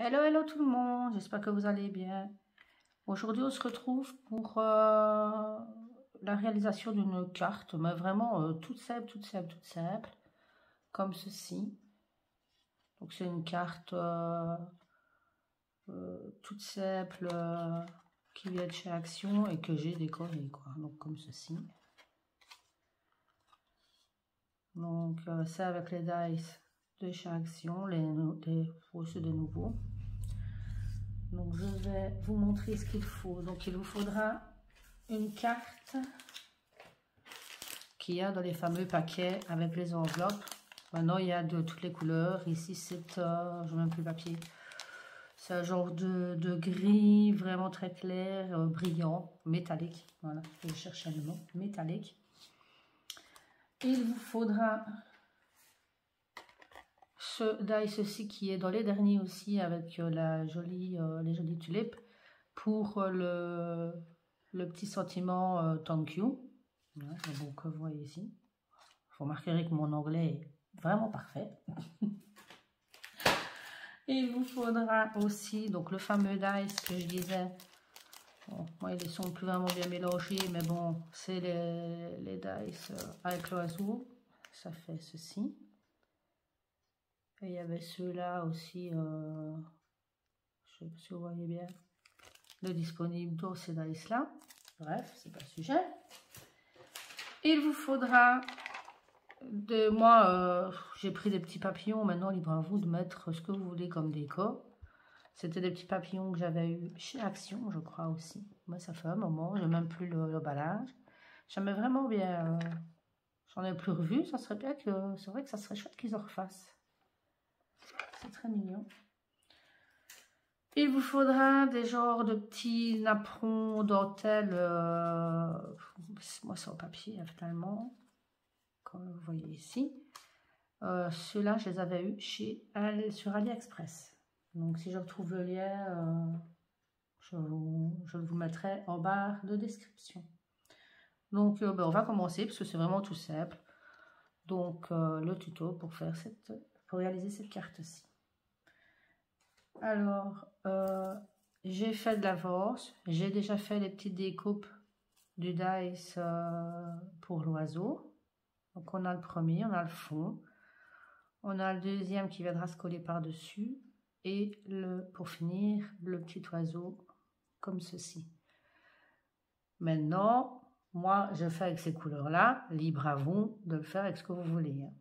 Hello, hello tout le monde, j'espère que vous allez bien. Aujourd'hui, on se retrouve pour la réalisation d'une carte, mais vraiment toute simple, comme ceci. Donc c'est une carte toute simple qui vient de chez Action et que j'ai décorée, quoi. Donc comme ceci. Donc c'est avec les dice de chez Action, ceux de nouveau. Donc je vais vous montrer ce qu'il faut. Donc il vous faudra une carte qu'il y a dans les fameux paquets avec les enveloppes. Maintenant il y a de toutes les couleurs. Ici c'est, je n'ai même plus le papier. C'est un genre de gris vraiment très clair, brillant, métallique. Voilà, je cherchais le mot, métallique. Il vous faudra ce dice-ci qui est dans les derniers aussi avec les jolies tulipes pour le petit sentiment thank you. Voilà, donc vous voyez ici. Vous remarquerez que mon anglais est vraiment parfait. Il vous faudra aussi donc le fameux dice que je disais. Bon, moi, ils sont plus vraiment bien mélangés, mais bon, c'est les dice avec l'oiseau. Ça fait ceci. Et il y avait ceux-là aussi, je ne sais pas si vous voyez bien, de disponible dans ces dice-là. Bref, c'est pas le sujet. Il vous faudra moi, j'ai pris des petits papillons. Maintenant, libre à vous de mettre ce que vous voulez comme décor. C'était des petits papillons que j'avais eu chez Action, je crois aussi. Moi, ça fait un moment, j'ai même plus l'emballage. J'aimais vraiment bien. J'en ai plus revu. Ça serait bien que, c'est vrai que ça serait chouette qu'ils en refassent. C'est très mignon. Il vous faudra des genres de petits napperons dentelle. Moi, c'est en papier, finalement. Comme vous voyez ici. Ceux-là, je les avais eus sur AliExpress. Donc, si je retrouve le lien, je vous mettrai en barre de description. Donc, on va commencer parce que c'est vraiment tout simple. Donc, le tuto pour réaliser cette carte-ci. Alors, j'ai fait de l'avance. J'ai déjà fait les petites découpes du dice pour l'oiseau. Donc, on a le premier, on a le fond. On a le deuxième qui viendra se coller par-dessus. Et pour finir, le petit oiseau comme ceci. Maintenant, moi, je fais avec ces couleurs-là. Libre à vous de le faire avec ce que vous voulez. Hein.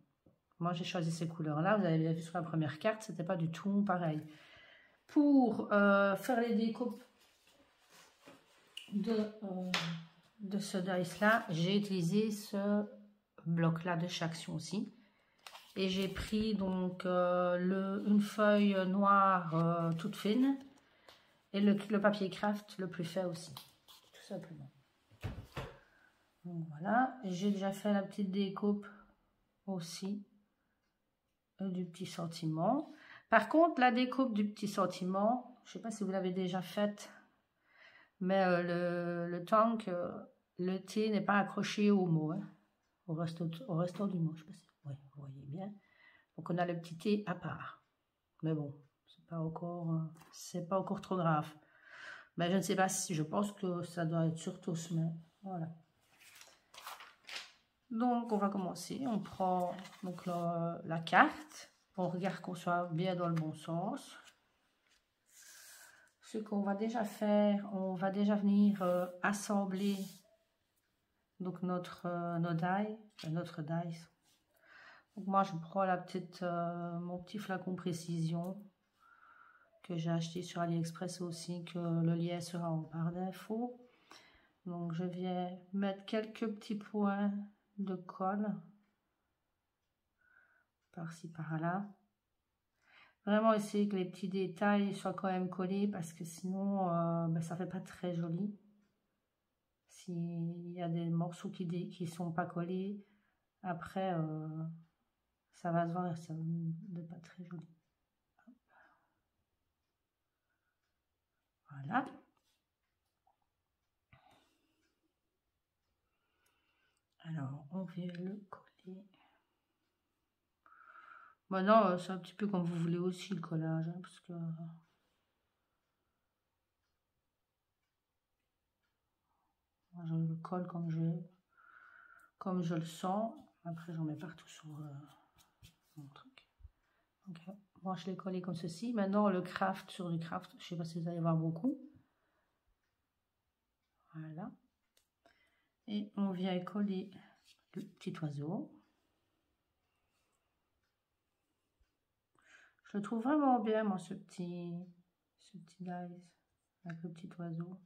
Moi, j'ai choisi ces couleurs-là. Vous avez bien vu sur la première carte, c'était pas du tout pareil. Pour faire les découpes de ce dice-là, j'ai utilisé ce bloc-là de chez Action aussi. Et j'ai pris donc une feuille noire toute fine et le papier craft le plus fait aussi, tout simplement. Donc voilà, j'ai déjà fait la petite découpe aussi du petit sentiment. Par contre, la découpe du petit sentiment, je ne sais pas si vous l'avez déjà faite, mais le tank, le T n'est pas accroché au mot, hein, au restant du mot. Je sais pas si vous voyez bien. Donc on a le petit T à part. Mais bon, c'est pas encore trop grave. Mais je ne sais pas si, je pense que ça doit être surtout ce mais voilà. Donc on va commencer. On prend donc la carte. On regarde qu'on soit bien dans le bon sens. Ce qu'on va déjà faire, on va déjà venir assembler donc notre dice. Donc moi je prends mon petit flacon précision que j'ai acheté sur AliExpress aussi, que le lien sera en barre d'infos. Donc je viens mettre quelques petits points de colle par-ci par-là. Vraiment essayer que les petits détails soient quand même collés parce que sinon ça fait pas très joli. S'il y a des morceaux qui sont pas collés, après ça va se voir et ça n'est pas très joli. Voilà. Alors on vient le coller. Maintenant c'est un petit peu comme vous voulez aussi le collage, hein, parce que Je le colle comme je le sens. Après, j'en mets partout sur mon truc. Donc, moi, je l'ai collé comme ceci. Maintenant, le craft sur du craft, je ne sais pas si vous allez voir beaucoup. Voilà. Et on vient coller le petit oiseau. Je le trouve vraiment bien, moi, ce petit dies avec le petit oiseau.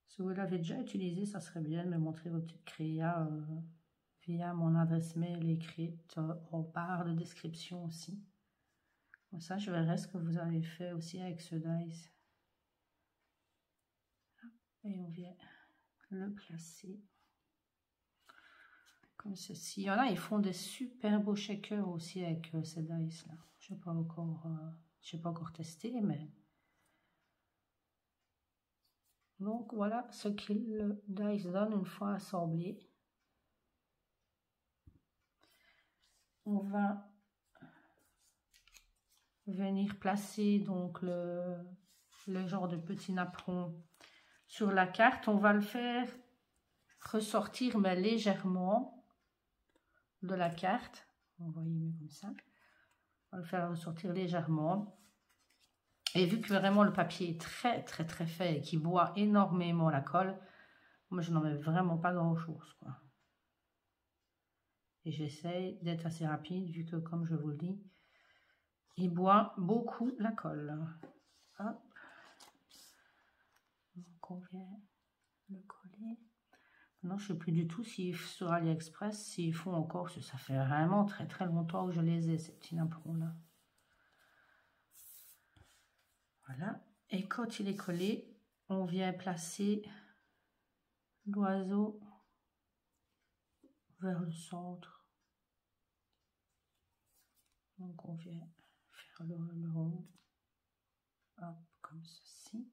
Si vous l'avez déjà utilisé, ça serait bien de me montrer vos petites créas via mon adresse mail écrite en barre de description aussi. Comme ça, je verrai ce que vous avez fait aussi avec ce dies. Et on vient le placer comme ceci. Il y en a, ils font des super beaux shakers aussi avec ces dice là. Je n'ai pas encore testé, mais donc voilà ce qu'il le dice donne une fois assemblé. On va venir placer donc le genre de petit napperon sur la carte. On va le faire ressortir mais légèrement de la carte. On va y mettre comme ça. On va le faire ressortir légèrement. Et vu que vraiment le papier est très fin et qui boit énormément la colle, moi je n'en mets vraiment pas grand chose, quoi. Et j'essaye d'être assez rapide vu que, comme je vous le dis, il boit beaucoup la colle. Hop. Donc on vient le coller. Maintenant je ne sais plus du tout si sur AliExpress, s'ils font encore, ça fait vraiment très longtemps que je les ai, ces petits napperons là. Voilà. Et quand il est collé, on vient placer l'oiseau vers le centre. Donc on vient faire le rond, hop, comme ceci.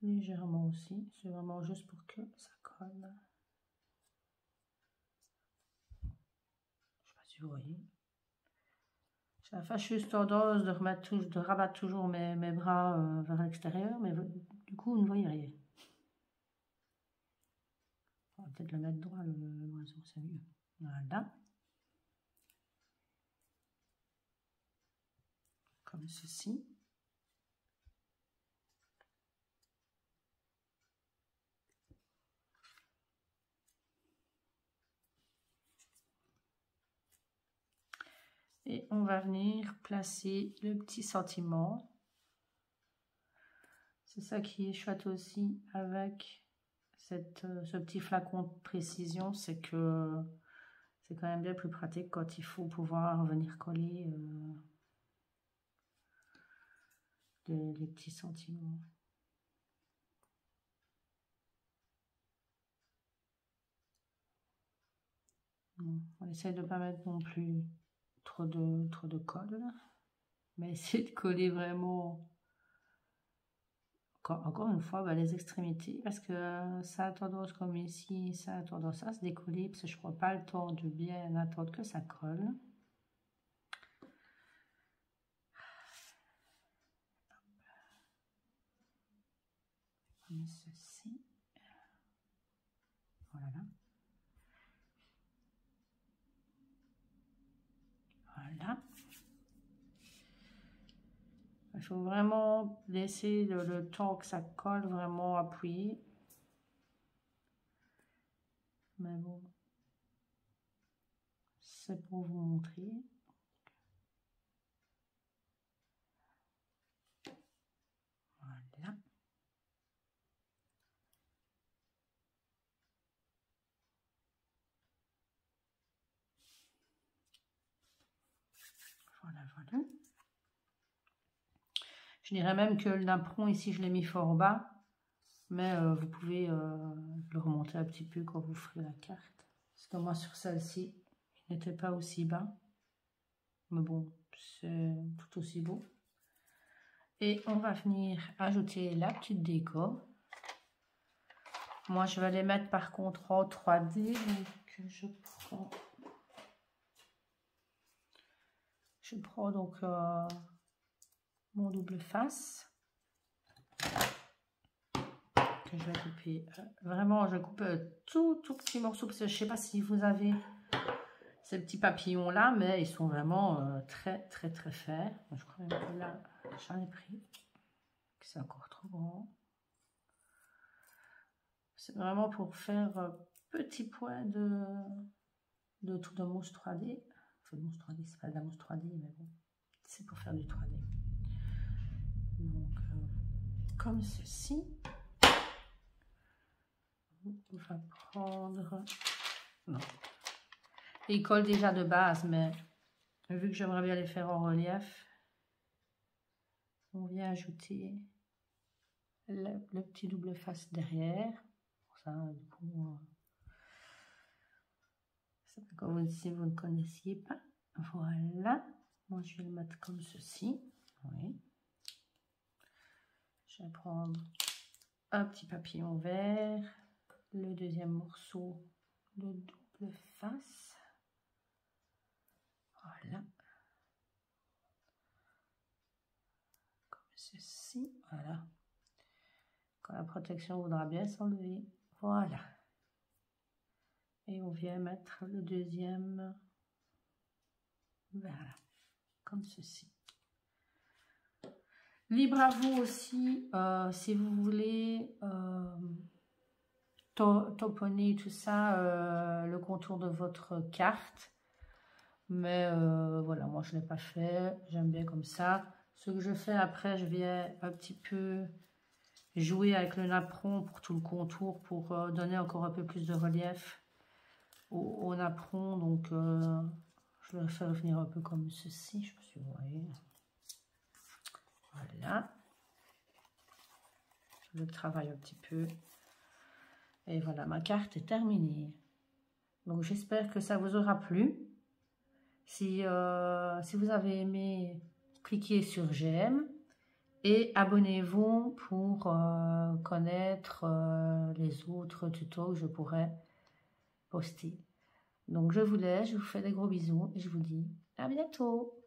Légèrement aussi, c'est vraiment juste pour que ça colle. Je sais pas si vous voyez. J'ai la fâcheuse tendance de rabattre toujours mes bras vers l'extérieur, mais du coup vous ne voyez rien. On va peut-être le mettre droit, l'oiseau, c'est mieux. Voilà. Comme ceci. Et on va venir placer le petit sentiment. C'est ça qui est chouette aussi avec ce petit flacon de précision, c'est que c'est quand même bien plus pratique quand il faut pouvoir venir coller les petits sentiments. Bon, on essaie de ne pas mettre non plus trop de colle, mais essayer de coller vraiment, encore une fois, les extrémités, parce que ça a tendance, comme ici, ça a tendance à se décoller, parce que je ne prends pas le temps de bien attendre que ça colle. Comme ceci. Voilà. Voilà. Il faut vraiment laisser le temps que ça colle vraiment appuyé. Mais bon, c'est pour vous montrer. Voilà. Voilà. Je dirais même que le napperon ici, je l'ai mis fort bas. Mais vous pouvez le remonter un petit peu quand vous ferez la carte. Parce que moi, sur celle-ci, il n'était pas aussi bas. Mais bon, c'est tout aussi beau. Et on va venir ajouter la petite déco. Moi, je vais les mettre par contre en 3D. Donc, je prends donc mon double face. Que je vais couper. Vraiment, je coupe tout petit morceau parce que je ne sais pas si vous avez ces petits papillons là, mais ils sont vraiment très fins. Je crois même que là, j'en ai pris. C'est encore trop grand. C'est vraiment pour faire petit point de tout de mousse 3D. Enfin, de mousse 3D, c'est pas de la mousse 3D, mais bon, c'est pour faire du 3D. Donc, comme ceci. On va prendre... Non. Il colle déjà de base, mais vu que j'aimerais bien les faire en relief, on vient ajouter le petit double face derrière. Ça, du coup, c'est comme si vous ne connaissiez pas. Voilà. Moi, je vais le mettre comme ceci. Oui. Je vais prendre un petit papillon vert, le deuxième morceau, le double face. Voilà. Comme ceci. Voilà. Quand la protection voudra bien s'enlever. Voilà. Et on vient mettre le deuxième. Voilà. Comme ceci. Libre à vous aussi, si vous voulez tamponner tout ça, le contour de votre carte. Mais voilà, moi je ne l'ai pas fait, j'aime bien comme ça. Ce que je fais après, je viens un petit peu jouer avec le napperon pour tout le contour, pour donner encore un peu plus de relief au napperon. Donc je le fais revenir un peu comme ceci, je sais pas si vous voyez. Voilà. Je le travaille un petit peu. Et voilà, ma carte est terminée. Donc j'espère que ça vous aura plu. Si vous avez aimé, cliquez sur j'aime et abonnez-vous pour connaître les autres tutos que je pourrais poster. Donc je vous laisse, je vous fais des gros bisous et je vous dis à bientôt.